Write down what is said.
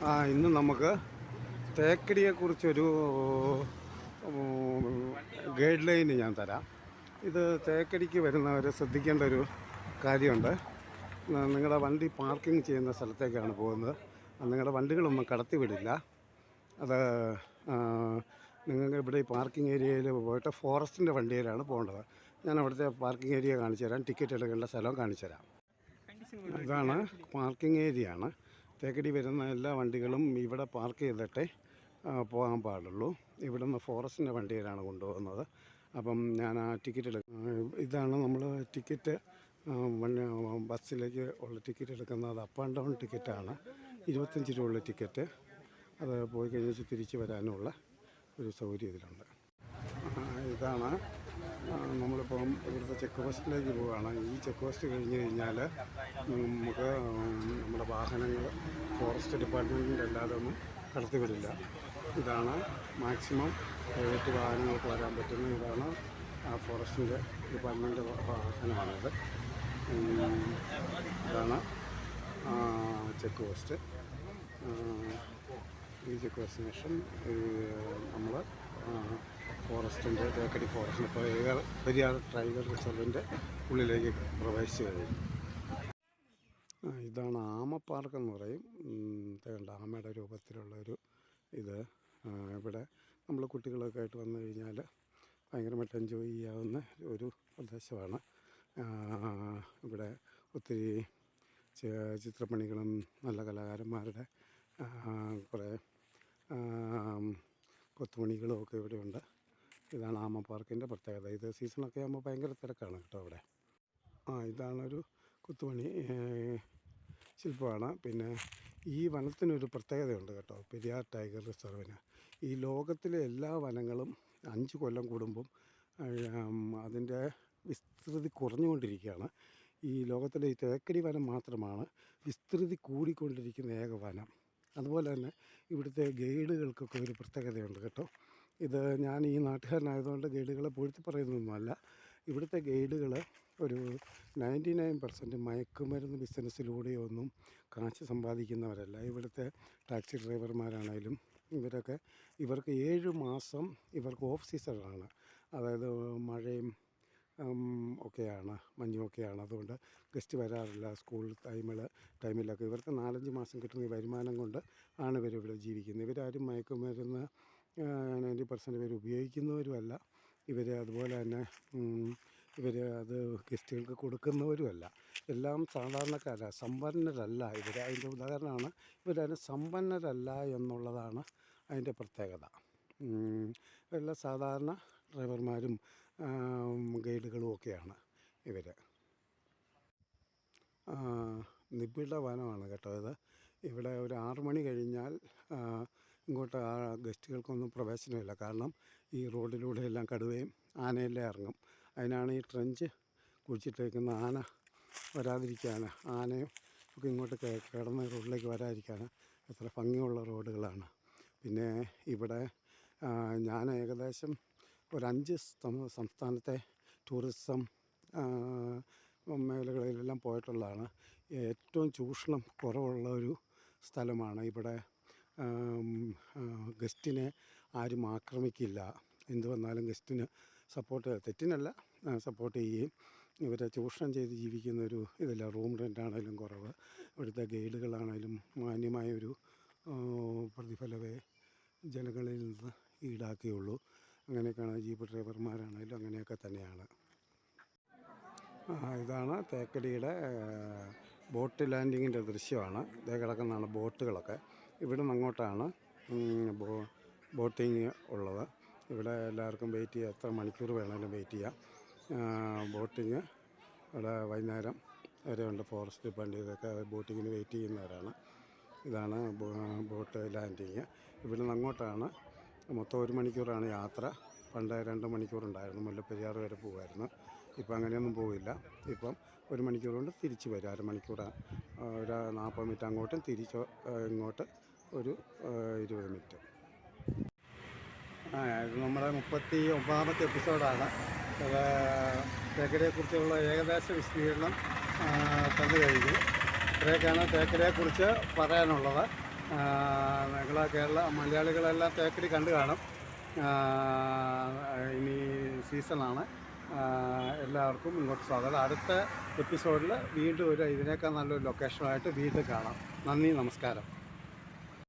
ഇന്ന് നമുക്ക് തേക്കടിയെക്കുറിച്ചൊരു guide line ഞാൻ തരാം. ഇത് തേക്കടിക്ക് വരുന്നവർ ശ്രദ്ധിക്കേണ്ട ഒരു കാര്യമുണ്ട്. നിങ്ങളുടെ വണ്ടി പാർക്കിംഗ് ചെയ്യുന്ന സ്ഥലത്തേക്കാണ് പോകുന്നത്. നിങ്ങളുടെ വണ്ടികളൊന്നും കടത്തി വിടില്ല. അത് നിങ്ങൾക്ക് ഇവിടെ ഈ പാർക്കിംഗ് ഏരിയയിൽ പോയിട്ട് ഫോറസ്റ്റിൻ്റെ വണ്ടിയിലാണ് പോകേണ്ടത്. ഞാൻ അവിടുത്തെ പാർക്കിംഗ് ഏരിയ കാണിച്ചു തരാം. ടിക്കറ്റ് എടുക്കേണ്ട സ്ഥലം കാണിച്ചു തരാം. ഇതാണ് പാർക്കിംഗ് ഏരിയയാണ്. തേക്കടി വരുന്ന എല്ലാ വണ്ടികളും ഇവിടെ പാർക്ക് ചെയ്തിട്ടേ പോകാൻ പാടുള്ളൂ. ഇവിടെ നിന്ന് ഫോറസ്റ്റിൻ്റെ വണ്ടിയിലാണ് കൊണ്ടുപോകുന്നത്. അപ്പം ഞാൻ ആ ടിക്കറ്റ് ഇതാണ് നമ്മൾ ടിക്കറ്റ് ബസ്സിലേക്ക് ഉള്ള ടിക്കറ്റ് എടുക്കുന്നത്. അപ്പ് ആൻഡ് ഡൗൺ ടിക്കറ്റാണ്. 25 രൂപയുള്ള ടിക്കറ്റ്. അത് പോയി കഴിഞ്ഞിട്ട് തിരിച്ച് വരാനുള്ള ഒരു സൗകര്യം ഇതിലുണ്ട്. ഇതാണ് നമ്മളിപ്പം ഇവിടുത്തെ ചെക്ക് പോസ്റ്റിലേക്ക് പോവുകയാണ്. ഈ ചെക്ക് പോസ്റ്റ് കഴിഞ്ഞ് കഴിഞ്ഞാൽ നമുക്ക് നമ്മുടെ വാഹനങ്ങൾ ഫോറസ്റ്റ് ഡിപ്പാർട്ട്മെൻറ്റിൻ്റെ അല്ലാതെ ഒന്നും കടത്തിവിടില്ല. ഇതാണ് മാക്സിമം പ്രൈവറ്റ് വാഹനങ്ങൾക്ക് വരാൻ പറ്റുന്ന. ഇതാണ് ഫോറസ്റ്റിൻ്റെ ഡിപ്പാർട്ട്മെൻറ്റ് വാഹനമാണിത്. ഇതാണ് ചെക്ക് പോസ്റ്റ്. ഈ ചെക്ക് പോസ്റ്റിന് ശേഷം നമ്മൾ ഫോറസ്റ്റിൻ്റെ തേക്കടി ഫോറസ്റ്റിൻ്റെ പെരിയാർ ടൈഗർ റിസർവിൻ്റെ ഉള്ളിലേക്ക് പ്രവേശിച്ചു കഴിഞ്ഞു. ഇതാണ് ആമ പാർക്ക് എന്ന് പറയും. ആമയുടെ രൂപത്തിലുള്ളൊരു ഇത്. ഇവിടെ നമ്മൾ കുട്ടികളൊക്കെ ആയിട്ട് വന്നു കഴിഞ്ഞാൽ ഭയങ്കരമായിട്ട് എൻജോയ് ചെയ്യാവുന്ന ഒരു പ്രദേശമാണ്. ഇവിടെ ഒത്തിരി ചിത്രപ്പണികളും നല്ല കലാകാരന്മാരുടെ കുറേ കൊത്തുപണികളും ഒക്കെ ഇവിടെയുണ്ട്. ഇതാണ് ആമ പാർക്കിൻ്റെ പ്രത്യേകത. ഇത് സീസണൊക്കെ ആകുമ്പോൾ ഭയങ്കര തിരക്കാണ് കേട്ടോ ഇവിടെ. ഇതാണൊരു കൊത്തുപണി ശില്പമാണ്. പിന്നെ ഈ വനത്തിനൊരു പ്രത്യേകതയുണ്ട് കേട്ടോ, പെരിയാർ ടൈഗർ റിസർവിന്. ഈ ലോകത്തിലെ എല്ലാ വനങ്ങളും 5 കൊല്ലം കൂടുമ്പം അതിൻ്റെ വിസ്തൃതി കുറഞ്ഞുകൊണ്ടിരിക്കുകയാണ്. ഈ ലോകത്തിലെ ഈ തേക്കടി വനം മാത്രമാണ് വിസ്തൃതി കൂടിക്കൊണ്ടിരിക്കുന്ന ഏക വനം. അതുപോലെ തന്നെ ഇവിടുത്തെ ഗൈഡുകൾക്കൊക്കെ ഒരു പ്രത്യേകതയുണ്ട് കേട്ടോ. ഇത് ഞാൻ ഈ നാട്ടുകാരനായതുകൊണ്ട് ഗൈഡുകളെ പൂഴ്ത്തി പറയുന്നൊന്നുമല്ല. ഇവിടുത്തെ ഗൈഡുകൾ ഒരു 99% മയക്കുമരുന്ന് ബിസിനസ്സിലൂടെയൊന്നും കാശ് സമ്പാദിക്കുന്നവരല്ല. ഇവിടുത്തെ ടാക്സി ഡ്രൈവർമാരാണേലും ഇവർക്ക് 7 മാസം ഇവർക്ക് ഓഫ് സീസണാണ്. അതായത് മഴയും ഒക്കെയാണ്, മഞ്ഞുമൊക്കെയാണ്. അതുകൊണ്ട് ഗസ്റ്റ് വരാറില്ല. സ്കൂൾ ടൈമിലൊക്കെ ഇവർക്ക് 4-5 മാസം കിട്ടുന്ന ഈ വരുമാനം കൊണ്ട് ആണ് ഇവരിവിടെ ജീവിക്കുന്നത്. ഇവരാരും മയക്കുമരുന്ന് 90% പേര് ഉപയോഗിക്കുന്നവരുമല്ല. അതുപോലെ തന്നെ അത് ഗസ്റ്റുകൾക്ക് കൊടുക്കുന്നവരുമല്ല. എല്ലാം സാധാരണക്കാരാണ്, സമ്പന്നരല്ല ഇവർ. അതിൻ്റെ ഉദാഹരണമാണ് ഇവരാരും സമ്പന്നരല്ല എന്നുള്ളതാണ് അതിൻ്റെ പ്രത്യേകത. ഇവരെല്ലാം സാധാരണ ഡ്രൈവർമാരും ഗൈഡുകളും ഒക്കെയാണ് ഇവർ. നിബിഡ വനമാണ് കേട്ടോ ഇത്. ഇവിടെ ഒരു 6 മണി കഴിഞ്ഞാൽ ഇങ്ങോട്ട് ഗസ്റ്റുകൾക്കൊന്നും പ്രവേശനമില്ല. കാരണം ഈ റോഡിലൂടെ എല്ലാം കടുവയും ആനയെല്ലാം ഇറങ്ങും. അതിനാണ് ഈ ട്രെഞ്ച് കുഴിച്ചിട്ടേക്കുന്ന. ആന വരാതിരിക്കാൻ, ആനയും ഒക്കെ ഇങ്ങോട്ട് കിടന്ന് റോഡിലേക്ക് വരാതിരിക്കാൻ. എത്ര ഭംഗിയുള്ള റോഡുകളാണ്. പിന്നെ ഇവിടെ ഞാൻ ഏകദേശം ഒരു 5 സംസ്ഥാനത്തെ ടൂറിസം മേഖലകളിലെല്ലാം പോയിട്ടുള്ളതാണ്. ഏറ്റവും ചൂഷണം കുറവുള്ള ഒരു സ്ഥലമാണ് ഇവിടെ. ഗസ്റ്റിനെ ആരും ആക്രമിക്കില്ല. എന്ത് വന്നാലും ഗസ്റ്റിന് തെറ്റിനല്ല സപ്പോർട്ട് ചെയ്യുകയും ഇവരെ ചൂഷണം ചെയ്ത് ജീവിക്കുന്ന ഒരു ഇതില്ല. റൂം റെൻ്റാണേലും കുറവ്. ഇവിടുത്തെ ഗൈഡുകളാണേലും മാന്യമായൊരു പ്രതിഫലമേ ജനങ്ങളിൽ നിന്ന് ഈടാക്കുകയുള്ളൂ. അങ്ങനെയൊക്കെയാണ്. ജീപ്പ് ഡ്രൈവർമാരാണേലും അങ്ങനെയൊക്കെ തന്നെയാണ്. ഇതാണ് തേക്കടിയുടെ ബോട്ട് ലാൻഡിങ്ങിൻ്റെ ദൃശ്യമാണ്. ഇതേ കിടക്കുന്നതാണ് ബോട്ടുകളൊക്കെ. ഇവിടെ നിന്ന് അങ്ങോട്ടാണ് ബോട്ടിങ് ഉള്ളത്. ഇവിടെ എല്ലാവർക്കും വെയിറ്റ് ചെയ്യാം. എത്ര മണിക്കൂർ വേണമെങ്കിലും വെയിറ്റ് ചെയ്യാം. ബോട്ടിങ് ഇവിടെ വൈകുന്നേരം വരെ ഉണ്ട്. ഫോറസ്റ്റ് ഡിപ്പാർട്ട്മെൻറ്റൊക്കെ ബോട്ടിങ്ങിന് വെയിറ്റ് ചെയ്യുന്നവരാണ്. ഇതാണ് ബോട്ട് ലാൻഡിങ്. ഇവിടെ നിന്ന് അങ്ങോട്ടാണ്. മൊത്തം 1 മണിക്കൂറാണ് യാത്ര. പണ്ട് 2 മണിക്കൂറുണ്ടായിരുന്നു. മുല്ലപ്പെരിയാർ വരെ പോകുമായിരുന്നു. ഇപ്പം അങ്ങനെയൊന്നും പോവില്ല. ഇപ്പം 1 മണിക്കൂർ കൊണ്ട് തിരിച്ച് വരും. അരമണിക്കൂറാണ്. ഒരു 40 മിനിറ്റ് അങ്ങോട്ടും തിരിച്ച് ഇങ്ങോട്ട് ഒരു 20 മിനിറ്റ്. ഇത് നമ്മുടെ 39ാമത്തെ എപ്പിസോഡാണ്. തേക്കടിയെക്കുറിച്ചുള്ള ഏകദേശ വിശദീകരണം തന്നു കഴിഞ്ഞു. ഇത്രയൊക്കെയാണ് തേക്കടിയെക്കുറിച്ച് പറയാനുള്ളത്. നിങ്ങൾ കേരള മലയാളികളെല്ലാം തേക്കടി കണ്ടു കാണും. ഇനി സീസണാണ്. എല്ലാവർക്കും ഇങ്ങോട്ട് സ്വാഗതം. അടുത്ത എപ്പിസോഡിൽ വീണ്ടും ഇതിനേക്കാൾ നല്ലൊരു ലൊക്കേഷനായിട്ട് വീണ്ടും കാണാം. നന്ദി, നമസ്കാരം.